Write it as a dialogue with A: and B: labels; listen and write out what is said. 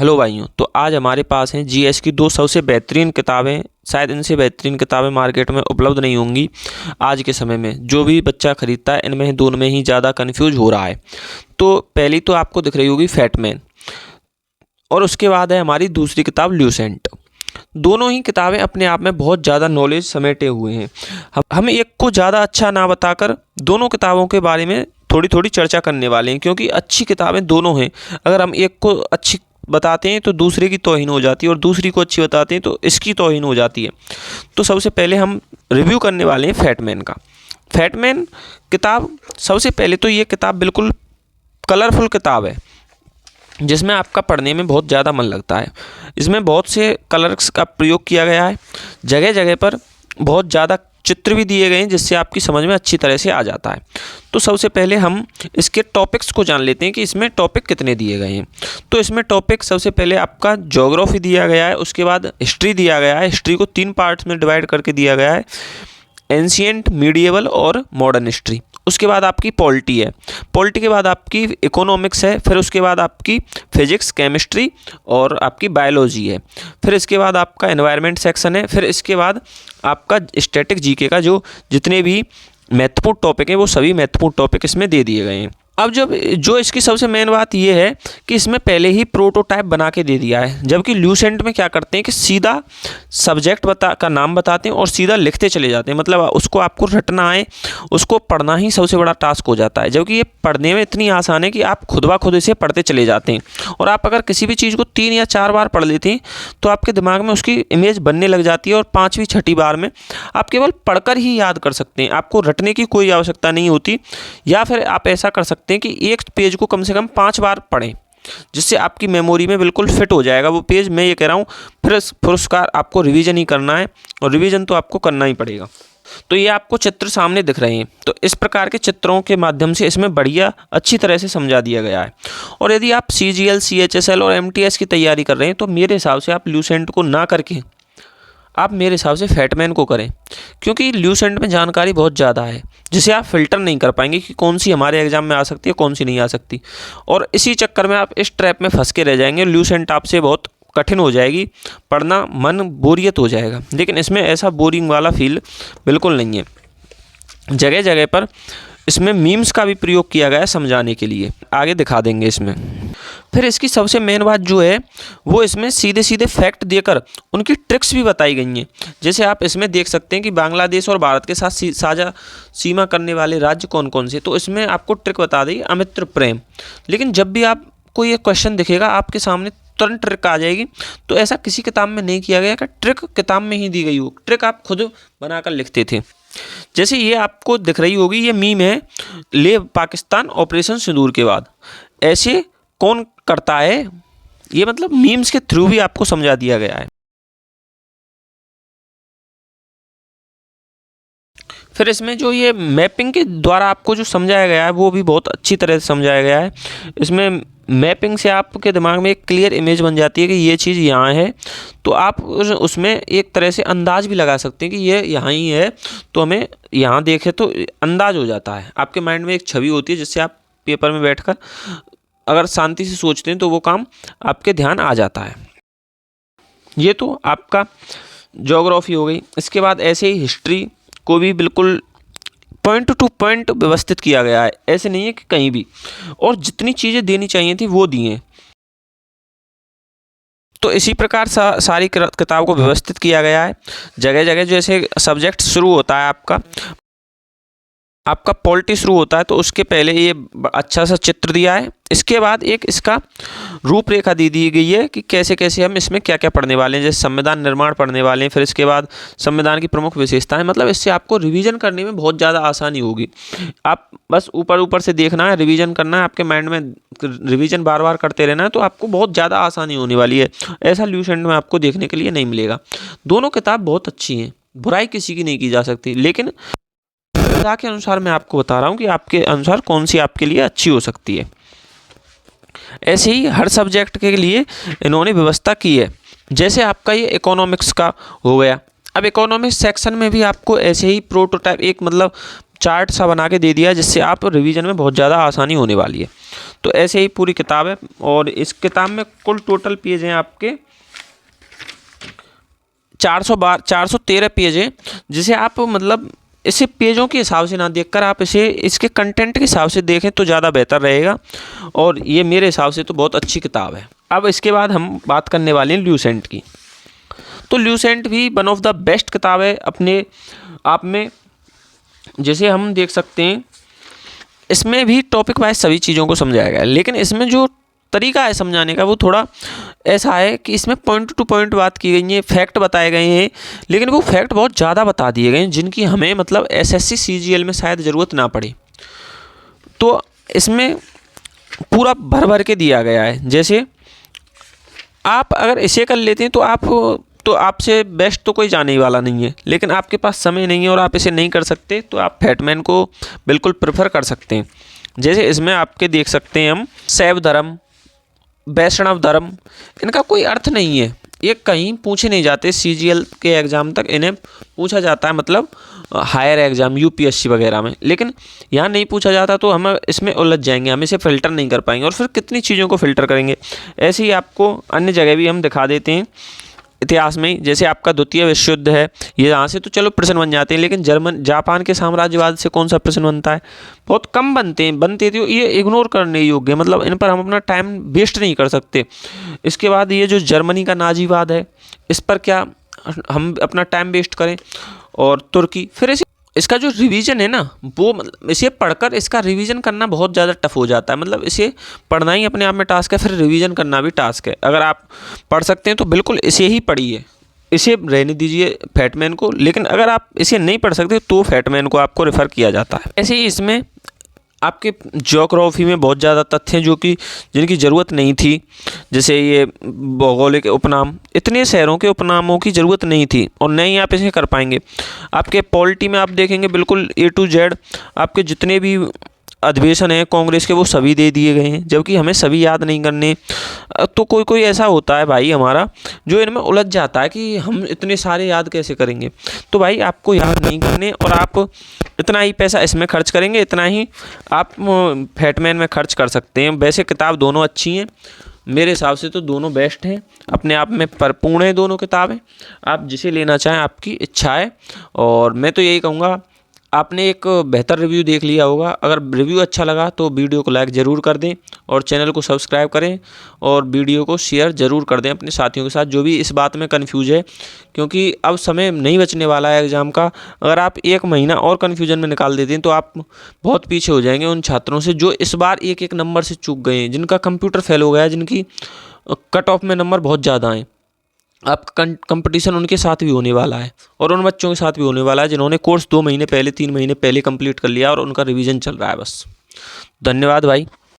A: Hello भाइयों, तो आज हमारे पास हैं जीएस की दो सबसे बेहतरीन किताबें। शायद इनसे बेहतरीन किताबें मार्केट में उपलब्ध नहीं होंगी आज के समय में। जो भी बच्चा खरीदता है इनमें दोनों में ही ज़्यादा कन्फ्यूज हो रहा है। तो पहली तो आपको दिख रही होगी फैटमैन, और उसके बाद है हमारी दूसरी किताब ल्यूसेंट। दोनों ही किताबें अपने आप में बहुत ज़्यादा नॉलेज समेटे हुए हैं। हम एक को ज़्यादा अच्छा ना बताकर दोनों किताबों के बारे में थोड़ी थोड़ी चर्चा करने वाले हैं, क्योंकि अच्छी किताबें दोनों हैं। अगर हम एक को अच्छी बताते हैं तो दूसरे की तौहीन हो जाती है, और दूसरी को अच्छी बताते हैं तो इसकी तौहीन हो जाती है। तो सबसे पहले हम रिव्यू करने वाले हैं फैटमैन का। फैटमैन किताब, सबसे पहले तो ये किताब बिल्कुल कलरफुल किताब है, जिसमें आपका पढ़ने में बहुत ज़्यादा मन लगता है। इसमें बहुत से कलर्स का प्रयोग किया गया है, जगह जगह पर बहुत ज़्यादा चित्र भी दिए गए हैं, जिससे आपकी समझ में अच्छी तरह से आ जाता है। तो सबसे पहले हम इसके टॉपिक्स को जान लेते हैं कि इसमें टॉपिक कितने दिए गए हैं। तो इसमें टॉपिक सबसे पहले आपका ज्योग्राफी दिया गया है, उसके बाद हिस्ट्री दिया गया है। हिस्ट्री को 3 पार्ट्स में डिवाइड करके दिया गया है, एंशिएंट, मीडिएवल और मॉडर्न हिस्ट्री। उसके बाद आपकी पॉलिटी है, पॉलिटी के बाद आपकी इकोनॉमिक्स है, फिर उसके बाद आपकी फिजिक्स, केमिस्ट्री और आपकी बायोलॉजी है। फिर इसके बाद आपका एनवायरनमेंट सेक्शन है। फिर इसके बाद आपका स्टैटिक जीके का जो जितने भी महत्वपूर्ण टॉपिक हैं वो सभी महत्वपूर्ण टॉपिक इसमें दे दिए गए हैं। अब जो इसकी सबसे मेन बात ये है कि इसमें पहले ही प्रोटोटाइप बना के दे दिया है, जबकि ल्यूसेंट में क्या करते हैं कि सीधा सब्जेक्ट का नाम बताते हैं और सीधा लिखते चले जाते हैं। मतलब उसको आपको रटना आए, उसको पढ़ना ही सबसे बड़ा टास्क हो जाता है। जबकि ये पढ़ने में इतनी आसान है कि आप खुद ब खुद इसे पढ़ते चले जाते हैं, और आप अगर किसी भी चीज़ को 3 या 4 बार पढ़ लेते हैं तो आपके दिमाग में उसकी इमेज बनने लग जाती है, और 5वीं 6ठी बार में आप केवल पढ़कर ही याद कर सकते हैं। आपको रटने की कोई आवश्यकता नहीं होती। या फिर आप ऐसा कर सकते हैं कि एक पेज को कम से कम 5 बार पढ़ें, जिससे आपकी मेमोरी में बिल्कुल फिट हो जाएगा वो पेज। मैं ये कह रहा हूँ फिर उसका आपको रिवीजन ही करना है, और रिवीजन तो आपको करना ही पड़ेगा। तो ये आपको चित्र सामने दिख रहे हैं, तो इस प्रकार के चित्रों के माध्यम से इसमें बढ़िया अच्छी तरह से समझा दिया गया है। और यदि आप CGL, CHSL और MTS की तैयारी कर रहे हैं तो मेरे हिसाब से आप ल्यूसेंट को ना करके आप मेरे हिसाब से फैटमैन को करें, क्योंकि ल्यूसेंट में जानकारी बहुत ज़्यादा है, जिसे आप फिल्टर नहीं कर पाएंगे कि कौन सी हमारे एग्जाम में आ सकती है, कौन सी नहीं आ सकती। और इसी चक्कर में आप इस ट्रैप में फंस के रह जाएंगे। ल्यूसेंट आपसे बहुत कठिन हो जाएगी पढ़ना, मन बोरियत हो जाएगा। लेकिन इसमें ऐसा बोरिंग वाला फील बिल्कुल नहीं है। जगह जगह पर इसमें मीम्स का भी प्रयोग किया गया है समझाने के लिए, आगे दिखा देंगे इसमें। फिर इसकी सबसे मेन बात जो है वो इसमें सीधे सीधे फैक्ट देकर उनकी ट्रिक्स भी बताई गई हैं। जैसे आप इसमें देख सकते हैं कि बांग्लादेश और भारत के साथ साझा सीमा करने वाले राज्य कौन कौन से। तो इसमें आपको ट्रिक बता दी अमित्र प्रेम। लेकिन जब भी आपको ये क्वेश्चन दिखेगा आपके सामने तुरंत ट्रिक आ जाएगी। तो ऐसा किसी किताब में नहीं किया गया कि ट्रिक किताब में ही दी गई हो, ट्रिक आप खुद बनाकर लिखते थे। जैसे ये आपको दिख रही होगी, ये मीम है, ले पाकिस्तान ऑपरेशन सिंदूर के बाद। ऐसे कौन करता है, ये मतलब मीम्स के थ्रू भी आपको समझा दिया गया है। फिर इसमें जो ये मैपिंग के द्वारा आपको जो समझाया गया है वो भी बहुत अच्छी तरह से समझाया गया है। इसमें मैपिंग से आपके दिमाग में एक क्लियर इमेज बन जाती है कि ये चीज़ यहाँ है, तो आप उसमें एक तरह से अंदाज भी लगा सकते हैं कि ये यहाँ ही है। तो हमें यहाँ देखें तो अंदाज हो जाता है, आपके माइंड में एक छवि होती है, जिससे आप पेपर में बैठकर अगर शांति से सोचते हैं तो वो काम आपके ध्यान आ जाता है। ये तो आपका ज्योग्राफी हो गई। इसके बाद ऐसे ही हिस्ट्री को भी बिल्कुल पॉइंट टू पॉइंट व्यवस्थित किया गया है, ऐसे नहीं है कि कहीं भी, और जितनी चीज़ें देनी चाहिए थी वो दी हैं। तो इसी प्रकार सारी किताब को व्यवस्थित किया गया है। जगह जगह जैसे सब्जेक्ट शुरू होता है आपका पॉलिटी शुरू होता है, तो उसके पहले ये अच्छा सा चित्र दिया है। इसके बाद एक इसका रूपरेखा दी गई है कि कैसे कैसे हम इसमें क्या क्या पढ़ने वाले हैं। जैसे संविधान निर्माण पढ़ने वाले हैं, फिर इसके बाद संविधान की प्रमुख विशेषताएं। मतलब इससे आपको रिवीजन करने में बहुत ज़्यादा आसानी होगी। आप बस ऊपर से देखना है, रिवीजन करना है, आपके माइंड में रिवीजन बार बार करते रहना है, तो आपको बहुत ज़्यादा आसानी होने वाली है। ऐसा ल्यूसेंट में आपको देखने के लिए नहीं मिलेगा। दोनों किताब बहुत अच्छी हैं, बुराई किसी की नहीं की जा सकती, लेकिन के अनुसार मैं आपको बता रहा हूँ कि आपके अनुसार कौन सी आपके लिए अच्छी हो सकती है। ऐसे ही हर सब्जेक्ट के लिए इन्होंने व्यवस्था की है। जैसे आपका ये इकोनॉमिक्स का हो गया, अब इकोनॉमिक्स सेक्शन में भी आपको ऐसे ही प्रोटोटाइप, एक मतलब चार्ट सा बना के दे दिया, जिससे आप रिवीजन में बहुत ज़्यादा आसानी होने वाली है। तो ऐसे ही पूरी किताब है, और इस किताब में कुल टोटल पेज हैं आपके 413 पेज है, जिसे आप मतलब इसे पेजों के हिसाब से ना देखकर आप इसे इसके कंटेंट के हिसाब से देखें तो ज़्यादा बेहतर रहेगा, और ये मेरे हिसाब से तो बहुत अच्छी किताब है। अब इसके बाद हम बात करने वाले हैं ल्यूसेंट की। तो ल्यूसेंट भी वन ऑफ द बेस्ट किताब है अपने आप में। जैसे हम देख सकते हैं इसमें भी टॉपिक वाइज सभी चीज़ों को समझाया गया है, लेकिन इसमें जो तरीका है समझाने का वो थोड़ा ऐसा है कि इसमें पॉइंट टू पॉइंट बात की गई है, फैक्ट बताए गए हैं, लेकिन वो फैक्ट बहुत ज़्यादा बता दिए गए हैं जिनकी हमें मतलब एसएससी सीजीएल में शायद ज़रूरत ना पड़े। तो इसमें पूरा भर भर के दिया गया है। जैसे आप अगर इसे कर लेते हैं तो आपसे बेस्ट तो कोई जाने ही वाला नहीं है, लेकिन आपके पास समय नहीं है और आप इसे नहीं कर सकते, तो आप फैटमैन को बिल्कुल प्रेफर कर सकते हैं। जैसे इसमें आपके देख सकते हैं हम शैव धर्म, वैष्णव धर्म, इनका कोई अर्थ नहीं है, ये कहीं पूछे नहीं जाते। सीजीएल के एग्ज़ाम तक इन्हें पूछा जाता है, मतलब हायर एग्ज़ाम यूपीएससी वगैरह में, लेकिन यहाँ नहीं पूछा जाता, तो हम इसमें उलझ जाएंगे, हम इसे फ़िल्टर नहीं कर पाएंगे, और फिर कितनी चीज़ों को फ़िल्टर करेंगे। ऐसे ही आपको अन्य जगह भी हम दिखा देते हैं इतिहास में। जैसे आपका द्वितीय विश्व युद्ध है, ये यहाँ से तो चलो प्रश्न बन जाते हैं, लेकिन जापान के साम्राज्यवाद से कौन सा प्रश्न बनता है? बहुत कम बनते तो ये इग्नोर करने योग्य, मतलब इन पर हम अपना टाइम वेस्ट नहीं कर सकते। इसके बाद ये जो जर्मनी का नाजीवाद है, इस पर क्या हम अपना टाइम वेस्ट करें? और तुर्की, फिर इसका जो रिवीजन है ना, वो मतलब इसे पढ़कर इसका रिवीजन करना बहुत ज़्यादा टफ हो जाता है। मतलब इसे पढ़ना ही अपने आप में टास्क है, फिर रिवीजन करना भी टास्क है। अगर आप पढ़ सकते हैं तो बिल्कुल इसे ही पढ़िए, इसे रहने दीजिए फैटमैन को, लेकिन अगर आप इसे नहीं पढ़ सकते तो फैटमैन को आपको रेफ़र किया जाता है। ऐसे ही इसमें आपके ज्योग्राफी में बहुत ज़्यादा तथ्य हैं जिनकी ज़रूरत नहीं थी। जैसे ये भौगोलिक उपनाम, इतने शहरों के उपनामों की ज़रूरत नहीं थी, और नहीं आप इसे कर पाएंगे। आपके पॉलिटी में आप देखेंगे बिल्कुल A to Z आपके जितने भी अधिवेशन हैं कांग्रेस के, वो सभी दे दिए गए हैं, जबकि हमें सभी याद नहीं करने। तो कोई ऐसा होता है भाई हमारा जो इनमें उलझ जाता है कि हम इतने सारे याद कैसे करेंगे। तो भाई आपको याद नहीं करने, और आप इतना ही पैसा इसमें खर्च करेंगे, इतना ही आप फैटमैन में खर्च कर सकते हैं। वैसे किताब दोनों अच्छी हैं, मेरे हिसाब से तो दोनों बेस्ट हैं, अपने आप में परिपूर्ण है दोनों किताबें। आप जिसे लेना चाहें आपकी इच्छा है, और मैं तो यही कहूँगा आपने एक बेहतर रिव्यू देख लिया होगा। अगर रिव्यू अच्छा लगा तो वीडियो को लाइक ज़रूर कर दें, और चैनल को सब्सक्राइब करें, और वीडियो को शेयर ज़रूर कर दें अपने साथियों के साथ जो भी इस बात में कन्फ्यूज है, क्योंकि अब समय नहीं बचने वाला है एग्ज़ाम का। अगर आप 1 महीना और कन्फ्यूजन में निकाल देते हैं तो आप बहुत पीछे हो जाएंगे उन छात्रों से जो इस बार एक नंबर से चूक गए हैं, जिनका कंप्यूटर फेल हो गया है, जिनकी कट ऑफ में नंबर बहुत ज़्यादा हैं। आपका कंपटीशन उनके साथ भी होने वाला है, और उन बच्चों के साथ भी होने वाला है जिन्होंने कोर्स 2 महीने पहले 3 महीने पहले कंप्लीट कर लिया और उनका रिवीजन चल रहा है बस। धन्यवाद भाई।